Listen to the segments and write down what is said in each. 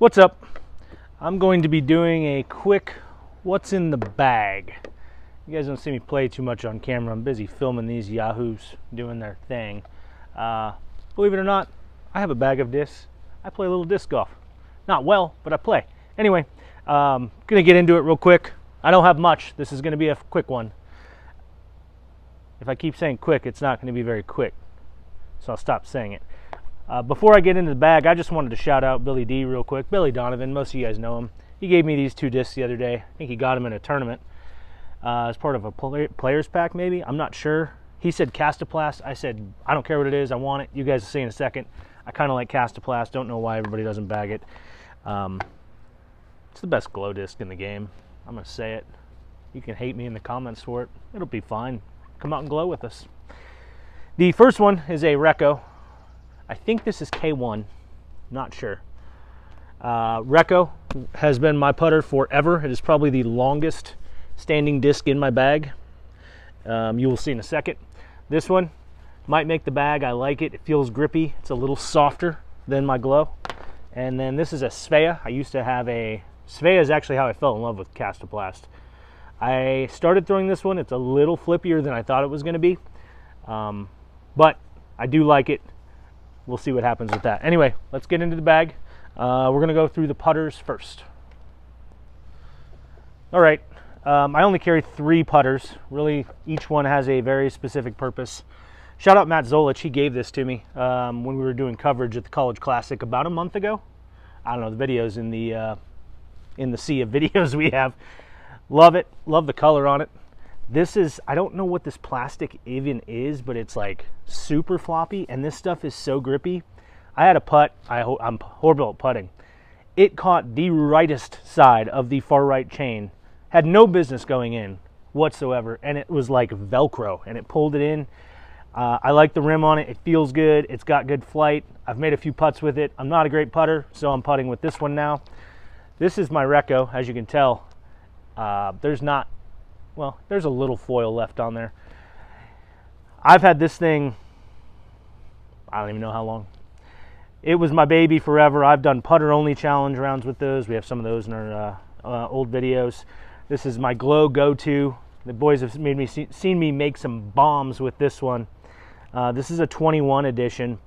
What's up? I'm going to be doing a quick what's in the bag. You guys don't see me play too much on camera. I'm busy filming these yahoos doing their thing. Believe it or not, I have a bag of discs. I play a little disc golf. Not well, but I play. Anyway, gonna get into it real quick. I don't have much. This is gonna be a quick one. If I keep saying quick, it's not gonna be very quick. So I'll stop saying it. Before I get into the bag, I just wanted to shout out Billy D real quick. Billy Donovan, most of you guys know him. He gave me these two discs the other day. I think he got them in a tournament as part of a players pack maybe. I'm not sure. He said Castoplast. I said, I don't care what it is. I want it. You guys will see in a second. I kind of like Castoplast. Don't know why everybody doesn't bag it. It's the best glow disc in the game. I'm going to say it. You can hate me in the comments for it. It'll be fine. Come out and glow with us. The first one is a Recco. I think this is K1, not sure. Recco has been my putter forever. It is probably the longest standing disc in my bag. You will see in a second. This one might make the bag. I like it. It feels grippy. It's a little softer than my glow. And then this is a Svea. I used to have a Svea. Is actually how I fell in love with Castoplast. I started throwing this one. It's a little flippier than I thought it was going to be, but I do like it. We'll see what happens with that. Anyway, let's get into the bag. We're going to go through the putters first. All right. I only carry 3 putters. Really, each one has a very specific purpose. Shout out Matt Zolich. He gave this to me when we were doing coverage at the College Classic about a month ago. I don't know, the videos in the sea of videos we have. Love it. Love the color on it. This is, I don't know what this plastic even is, but it's like super floppy, and this stuff is so grippy. I had a putt. I'm horrible at putting. It caught the rightest side of the far right chain. Had no business going in whatsoever, and it was like Velcro, and it pulled it in. I like the rim on it. It feels good. It's got good flight. I've made a few putts with it. I'm not a great putter, so I'm putting with this one now. This is my Recco, as you can tell. There's a little foil left on there. I've had this thing, I don't even know how long. It was my baby forever. I've done putter-only challenge rounds with those. We have some of those in our old videos. This is my glow go-to. The boys have seen me make some bombs with this one. This is a 21 edition.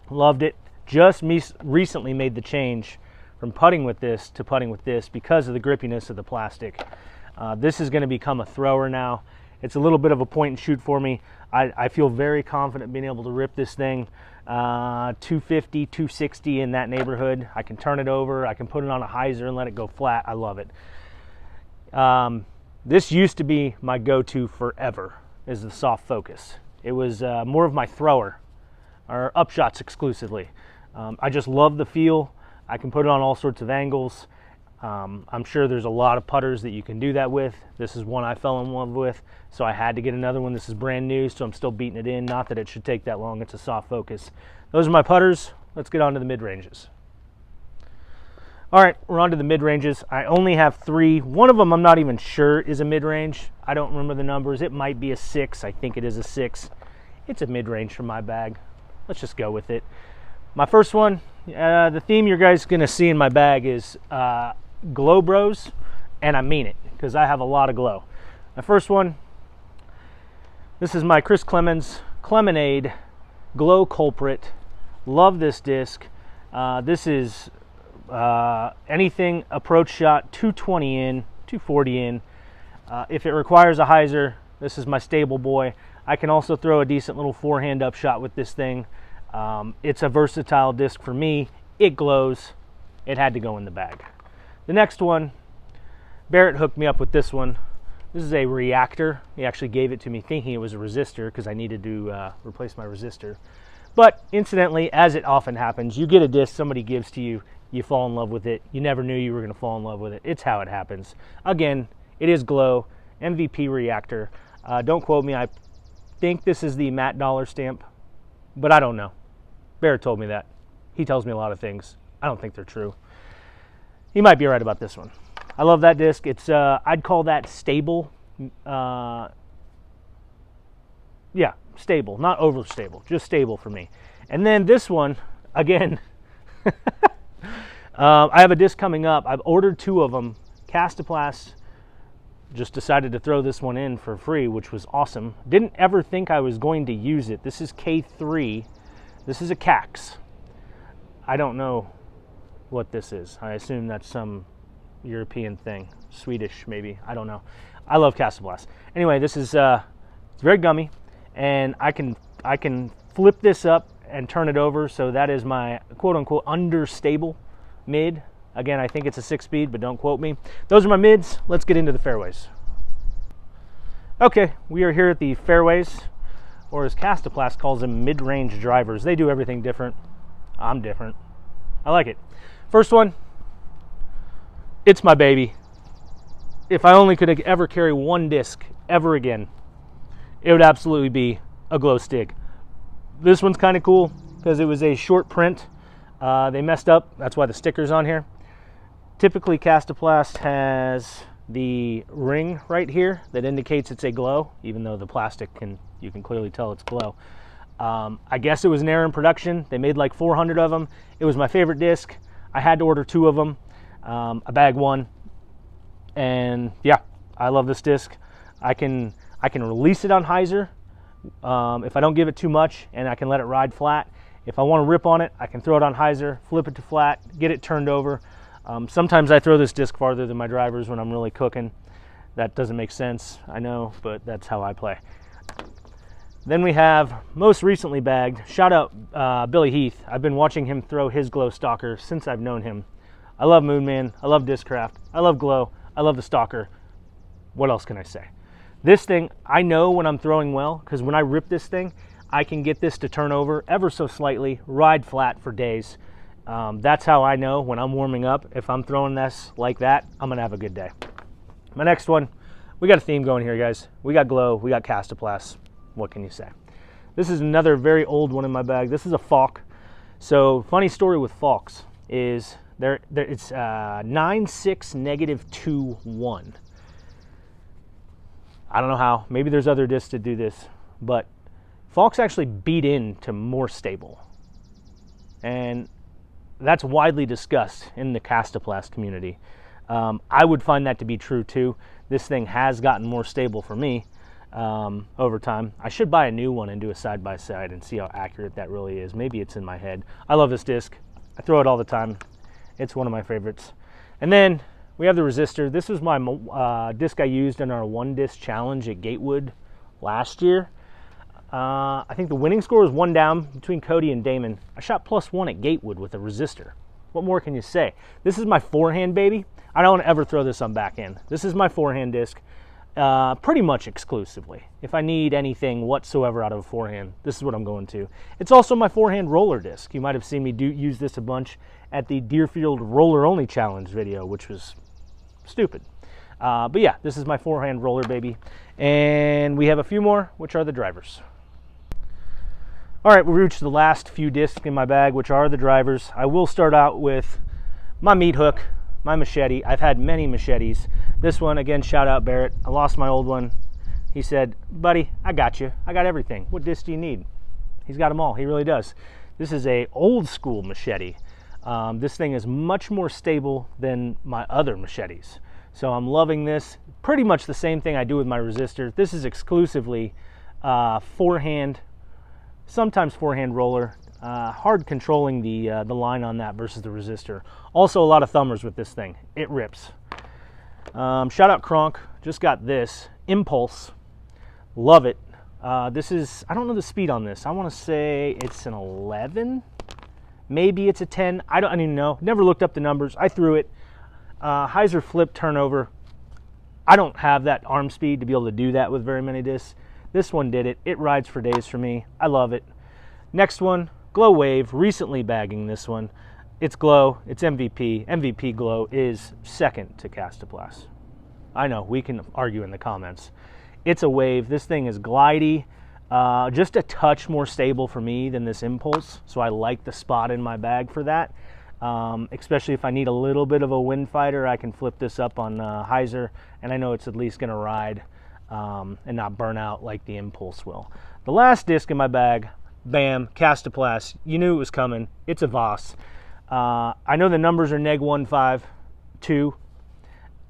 Loved it. Just recently made the change from putting with this to putting with this because of the grippiness of the plastic. This is going to become a thrower now. It's a little bit of a point and shoot for me. I feel very confident being able to rip this thing 250, 260 in that neighborhood. I can turn it over. I can put it on a hyzer and let it go flat. I love it. This used to be my go-to forever, is the soft focus. It was more of my thrower, or upshots exclusively. I just love the feel. I can put it on all sorts of angles. I'm sure there's a lot of putters that you can do that with. This is one I fell in love with, so I had to get another one. This is brand new, so I'm still beating it in. Not that it should take that long. It's a soft focus. Those are my putters. Let's get on to the mid-ranges. All right, we're on to the mid-ranges. I only have 3. One of them I'm not even sure is a mid-range. I don't remember the numbers. It might be a 6. I think it is a 6. It's a mid-range from my bag. Let's just go with it. My first one, the theme you're guys going to see in my bag is glow bros, and I mean it because I have a lot of glow. My first one, this is my Chris Clemens Clemonade Glow Culprit. Love this disc. This is anything approach shot 220 in, 240 in. If it requires a hyzer, this is my stable boy. I can also throw a decent little forehand upshot with this thing. It's a versatile disc for me. It glows. It had to go in the bag. The next one, Barrett hooked me up with this one. This is a reactor. He actually gave it to me thinking it was a resistor because I needed to replace my resistor. But incidentally, as it often happens, you get a disc somebody gives to you, you fall in love with it. You never knew you were going to fall in love with it. It's how it happens. Again, it is glow, MVP reactor. Don't quote me. I think this is the Matt Dollar stamp, but I don't know. Barrett told me that. He tells me a lot of things. I don't think they're true. He might be right about this one. I love that disc. It's I'd call that stable. Yeah, stable, not overstable, just stable for me. And then this one, again, I have a disc coming up. I've ordered 2 of them. Castoplast just decided to throw this one in for free, which was awesome. Didn't ever think I was going to use it. This is K3. This is a Cax. I don't know what this is. I assume that's some European thing. Swedish, maybe. I don't know. I love Castoplast. Anyway, this is it's very gummy, and I can flip this up and turn it over, so that is my quote-unquote understable mid. Again, I think it's a 6-speed, but don't quote me. Those are my mids. Let's get into the fairways. Okay, we are here at the fairways, or as Castoplast calls them, mid-range drivers. They do everything different. I'm different. I like it. First one, it's my baby. If I only could ever carry one disc ever again, it would absolutely be a glow stick. This one's kind of cool because it was a short print. They messed up. That's why the sticker's on here. Typically, Castoplast has the ring right here that indicates it's a glow, even though the plastic you can clearly tell it's glow. I guess it was an error in production. They made like 400 of them. It was my favorite disc. I had to order 2 of them. I bagged 1, and yeah, I love this disc. I can release it on hyzer if I don't give it too much, and I can let it ride flat. If I want to rip on it, I can throw it on hyzer, flip it to flat, get it turned over. Sometimes I throw this disc farther than my drivers when I'm really cooking. That doesn't make sense, I know, but that's how I play. Then we have, most recently bagged, shout out Billy Heath. I've been watching him throw his glow stalker since I've known him. I love Moonman, I love Discraft, I love glow, I love the stalker. What else can I say? This thing, I know when I'm throwing well, because when I rip this thing, I can get this to turn over ever so slightly, ride flat for days. That's how I know when I'm warming up. If I'm throwing this like that, I'm going to have a good day. My next one, we got a theme going here, guys. We got glow, we got Castoplast. What can you say? This is another very old one in my bag. This is a Falk. So, funny story with Falks is it's 9.6 -2.1. I don't know how. Maybe there's other discs that do this, but Falks actually beat into more stable. And that's widely discussed in the Castoplast community. I would find that to be true too. This thing has gotten more stable for me over time. I should buy a new one and do a side-by-side and see how accurate that really is. Maybe it's in my head. I love this disc. I throw it all the time. It's one of my favorites. And then we have the resistor. This was my disc I used in our 1-disc challenge at Gatewood last year. I think the winning score was 1 down between Cody and Damon. I shot +1 at Gatewood with a resistor. What more can you say? This is my forehand, baby. I don't ever throw this on backhand. This is my forehand disc, pretty much exclusively. If I need anything whatsoever out of a forehand, this is what I'm going to. It's also my forehand roller disc. You might have seen me use this a bunch at the Deerfield Roller Only Challenge video, which was stupid. But yeah, this is my forehand roller, baby. And we have a few more, which are the drivers. All right, we reached the last few discs in my bag, which are the drivers. I will start out with my meat hook, my machete. I've had many machetes. This one, again, shout out Barrett. I lost my old one. He said, buddy, I got you. I got everything. What disc do you need? He's got them all. He really does. This is a old school machete. This thing is much more stable than my other machetes. So I'm loving this. Pretty much the same thing I do with my resistor. This is exclusively forehand, sometimes forehand roller. Hard controlling the line on that versus the resistor. Also a lot of thumbers with this thing. It rips. Shout out Kronk. Just got this. Impulse. Love it. This is, I don't know the speed on this. I want to say it's an 11. Maybe it's a 10. I don't even know. Never looked up the numbers. I threw it. Hyzer flip turnover. I don't have that arm speed to be able to do that with very many discs. This one did it. It rides for days for me. I love it. Next one, Glow Wave. Recently bagging this one. It's Glow. It's MVP. MVP Glow is second to Castoplast. I know, we can argue in the comments. It's a wave. This thing is glidey. Just a touch more stable for me than this Impulse. So I like the spot in my bag for that. Especially if I need a little bit of a wind fighter, I can flip this up on hyzer, and I know it's at least going to ride and not burn out like the Impulse will. The last disc in my bag, bam, Castoplast. You knew it was coming. It's a Voss. I know the numbers are neg 152.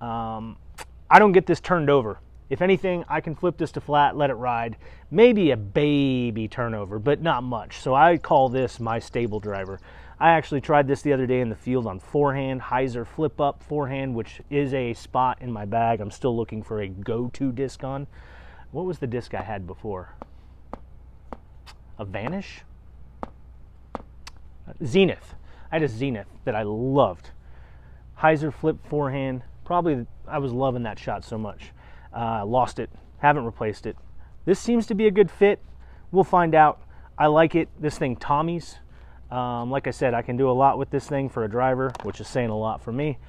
I don't get this turned over. If anything, I can flip this to flat, let it ride. Maybe a baby turnover, but not much. So I call this my stable driver. I actually tried this the other day in the field on forehand, hyzer flip up forehand, which is a spot in my bag I'm still looking for a go-to disc on. What was the disc I had before? A Vanish? Zenith. I had a Zenith that I loved. Hyzer flip forehand. Probably I was loving that shot so much. Lost it. Haven't replaced it. This seems to be a good fit. We'll find out. I like it. This thing Tommy's. Like I said, I can do a lot with this thing for a driver, which is saying a lot for me.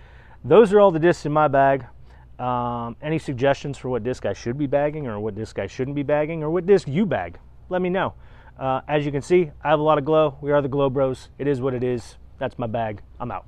Those are all the discs in my bag. Any suggestions for what disc I should be bagging, or what disc I shouldn't be bagging, or what disc you bag? Let me know. As you can see, I have a lot of glow. We are the Glow Bros. It is what it is. That's my bag. I'm out.